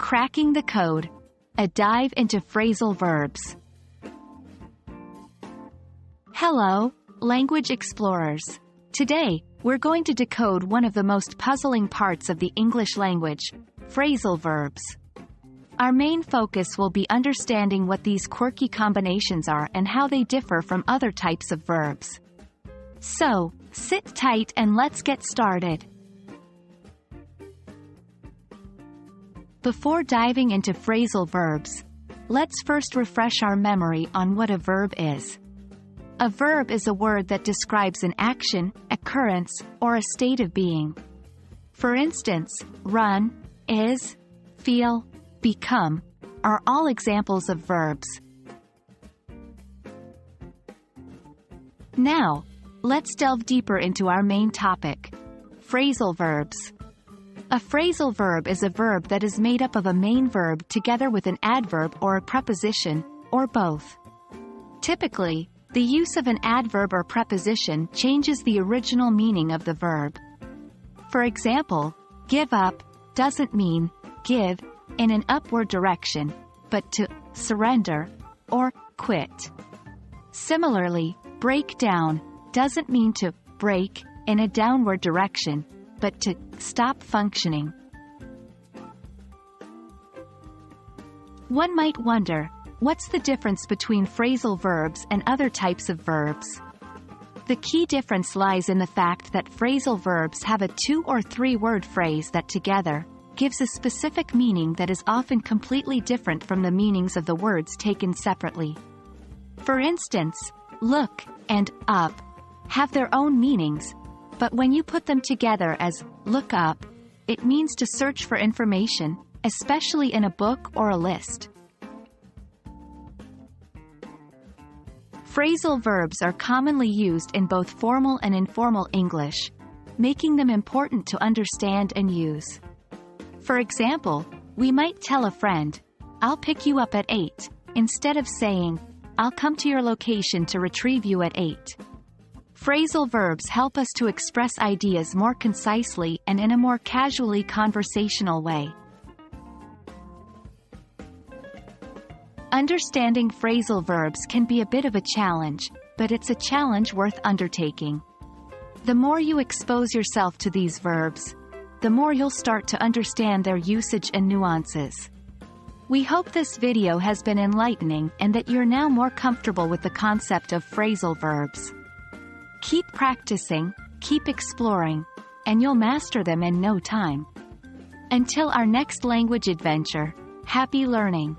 Cracking the code. A dive into phrasal verbs. Hello, language explorers. Today, we're going to decode one of the most puzzling parts of the English language, phrasal verbs. Our main focus will be understanding what these quirky combinations are and how they differ from other types of verbs. So, sit tight and let's get started. Before diving into phrasal verbs, let's first refresh our memory on what a verb is. A verb is a word that describes an action, occurrence, or a state of being. For instance, run, is, feel, become, are all examples of verbs. Now, let's delve deeper into our main topic, phrasal verbs. A phrasal verb is a verb that is made up of a main verb together with an adverb or a preposition, or both. Typically, the use of an adverb or preposition changes the original meaning of the verb. For example, give up doesn't mean give in an upward direction, but to surrender or quit. Similarly, break down doesn't mean to break in a downward direction, but to stop functioning. One might wonder, what's the difference between phrasal verbs and other types of verbs? The key difference lies in the fact that phrasal verbs have a 2- or 3-word phrase that together gives a specific meaning that is often completely different from the meanings of the words taken separately. For instance, look and up have their own meanings, but when you put them together as look up, it means to search for information, especially in a book or a list. Phrasal verbs are commonly used in both formal and informal English, making them important to understand and use. For example, we might tell a friend, "I'll pick you up at 8, instead of saying, "I'll come to your location to retrieve you at 8. Phrasal verbs help us to express ideas more concisely and in a more casually conversational way. Understanding phrasal verbs can be a bit of a challenge, but it's a challenge worth undertaking. The more you expose yourself to these verbs, the more you'll start to understand their usage and nuances. We hope this video has been enlightening and that you're now more comfortable with the concept of phrasal verbs. Keep practicing, keep exploring, and you'll master them in no time. Until our next language adventure, happy learning!